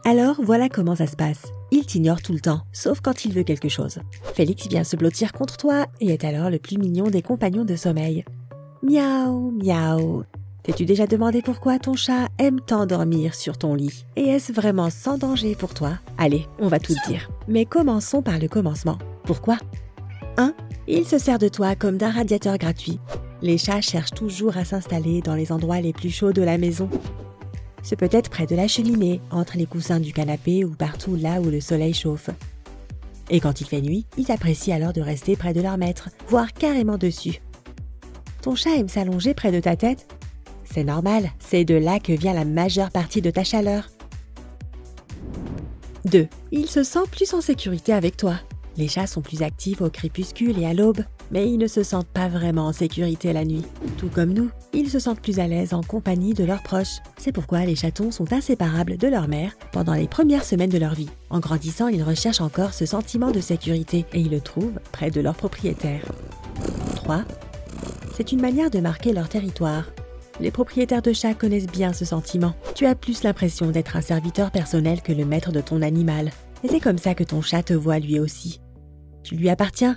Alors voilà comment ça se passe. Il t'ignore tout le temps, sauf quand il veut quelque chose. Félix vient se blottir contre toi et est alors le plus mignon des compagnons de sommeil. Miaou, miaou. T'es-tu déjà demandé pourquoi ton chat aime tant dormir sur ton lit? Et est-ce vraiment sans danger pour toi? Allez, on va tout te dire. Mais commençons par le commencement. Pourquoi? 1. Il se sert de toi comme d'un radiateur gratuit. Les chats cherchent toujours à s'installer dans les endroits les plus chauds de la maison. Ce peut être près de la cheminée, entre les coussins du canapé ou partout là où le soleil chauffe. Et quand il fait nuit, ils apprécient alors de rester près de leur maître, voire carrément dessus. Ton chat aime s'allonger près de ta tête? C'est normal, c'est de là que vient la majeure partie de ta chaleur. 2. Il se sent plus en sécurité avec toi. Les chats sont plus actifs au crépuscule et à l'aube, mais ils ne se sentent pas vraiment en sécurité la nuit. Tout comme nous, ils se sentent plus à l'aise en compagnie de leurs proches. C'est pourquoi les chatons sont inséparables de leur mère pendant les premières semaines de leur vie. En grandissant, ils recherchent encore ce sentiment de sécurité et ils le trouvent près de leur propriétaire. 3. C'est une manière de marquer leur territoire. Les propriétaires de chats connaissent bien ce sentiment. Tu as plus l'impression d'être un serviteur personnel que le maître de ton animal. Et c'est comme ça que ton chat te voit lui aussi. Tu lui appartiens,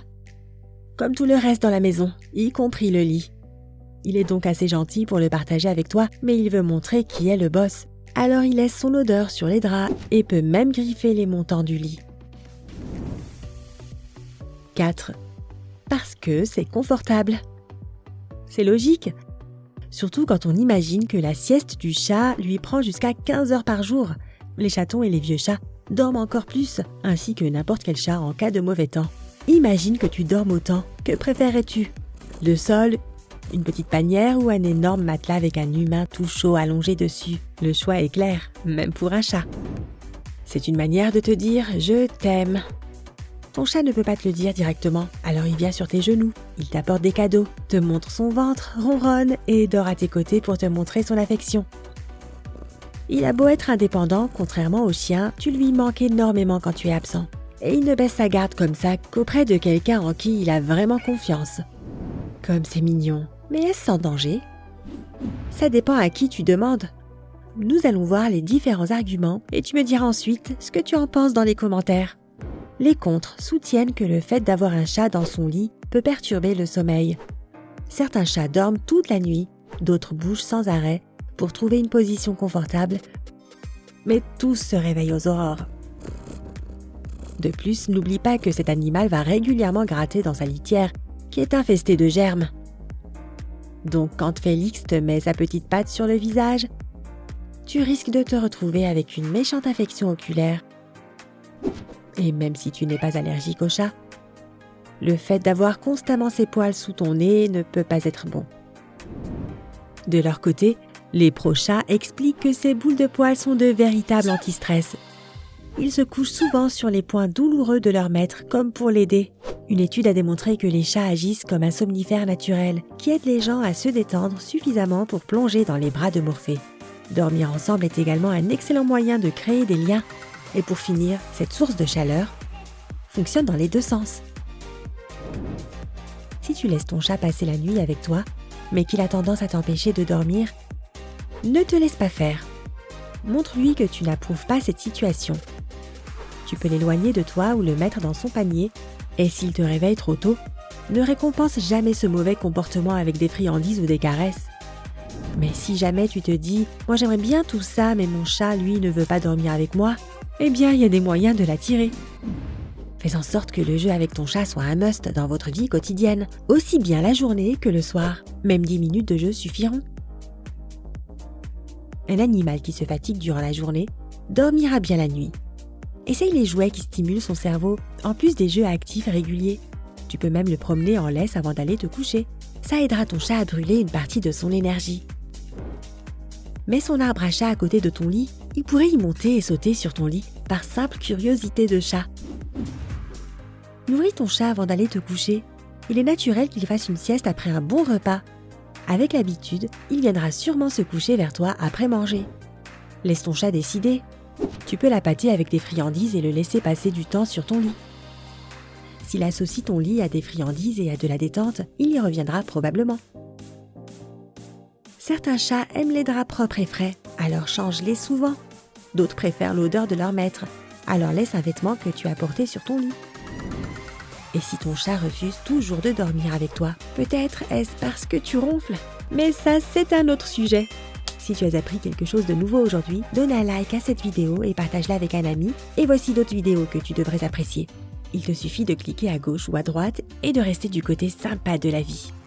comme tout le reste dans la maison, y compris le lit. Il est donc assez gentil pour le partager avec toi, mais il veut montrer qui est le boss. Alors il laisse son odeur sur les draps et peut même griffer les montants du lit. 4. Parce que c'est confortable. C'est logique. Surtout quand on imagine que la sieste du chat lui prend jusqu'à 15 heures par jour. Les chatons et les vieux chats dorment encore plus, ainsi que n'importe quel chat en cas de mauvais temps. Imagine que tu dormes autant. Que préférerais-tu? Le sol, une petite panière ou un énorme matelas avec un humain tout chaud allongé dessus? Le choix est clair, même pour un chat. C'est une manière de te dire « je t'aime ». Ton chat ne peut pas te le dire directement, alors il vient sur tes genoux, il t'apporte des cadeaux, te montre son ventre, ronronne et dort à tes côtés pour te montrer son affection. Il a beau être indépendant, contrairement au chien, tu lui manques énormément quand tu es absent. Et il ne baisse sa garde comme ça qu'auprès de quelqu'un en qui il a vraiment confiance. Comme c'est mignon. Mais est-ce sans danger? Ça dépend à qui tu demandes. Nous allons voir les différents arguments et tu me diras ensuite ce que tu en penses dans les commentaires. Les contres soutiennent que le fait d'avoir un chat dans son lit peut perturber le sommeil. Certains chats dorment toute la nuit, d'autres bougent sans arrêt pour trouver une position confortable, mais tous se réveillent aux aurores. De plus, n'oublie pas que cet animal va régulièrement gratter dans sa litière, qui est infestée de germes. Donc quand Félix te met sa petite patte sur le visage, tu risques de te retrouver avec une méchante infection oculaire. Et même si tu n'es pas allergique au chat, le fait d'avoir constamment ses poils sous ton nez ne peut pas être bon. De leur côté, les pro-chats expliquent que ces boules de poils sont de véritables anti-stress. Ils se couchent souvent sur les points douloureux de leur maître, comme pour l'aider. Une étude a démontré que les chats agissent comme un somnifère naturel, qui aide les gens à se détendre suffisamment pour plonger dans les bras de Morphée. Dormir ensemble est également un excellent moyen de créer des liens. Et pour finir, cette source de chaleur fonctionne dans les deux sens. Si tu laisses ton chat passer la nuit avec toi, mais qu'il a tendance à t'empêcher de dormir, ne te laisse pas faire. Montre-lui que tu n'approuves pas cette situation. Tu peux l'éloigner de toi ou le mettre dans son panier, et s'il te réveille trop tôt, ne récompense jamais ce mauvais comportement avec des friandises ou des caresses. Mais si jamais tu te dis « Moi j'aimerais bien tout ça, mais mon chat, lui, ne veut pas dormir avec moi », eh bien, il y a des moyens de l'attirer. Fais en sorte que le jeu avec ton chat soit un must dans votre vie quotidienne, aussi bien la journée que le soir. Même 10 minutes de jeu suffiront. Un animal qui se fatigue durant la journée dormira bien la nuit. Essaye les jouets qui stimulent son cerveau, en plus des jeux actifs réguliers. Tu peux même le promener en laisse avant d'aller te coucher. Ça aidera ton chat à brûler une partie de son énergie. Mets son arbre à chat à côté de ton lit, il pourrait y monter et sauter sur ton lit par simple curiosité de chat. Nourris ton chat avant d'aller te coucher. Il est naturel qu'il fasse une sieste après un bon repas. Avec l'habitude, il viendra sûrement se coucher vers toi après manger. Laisse ton chat décider. Tu peux l'appâter avec des friandises et le laisser passer du temps sur ton lit. S'il associe ton lit à des friandises et à de la détente, il y reviendra probablement. Certains chats aiment les draps propres et frais, alors change-les souvent. D'autres préfèrent l'odeur de leur maître, alors laisse un vêtement que tu as porté sur ton lit. Et si ton chat refuse toujours de dormir avec toi, peut-être est-ce parce que tu ronfles? Mais ça, c'est un autre sujet. Si tu as appris quelque chose de nouveau aujourd'hui, donne un like à cette vidéo et partage-la avec un ami. Et voici d'autres vidéos que tu devrais apprécier. Il te suffit de cliquer à gauche ou à droite et de rester du côté sympa de la vie.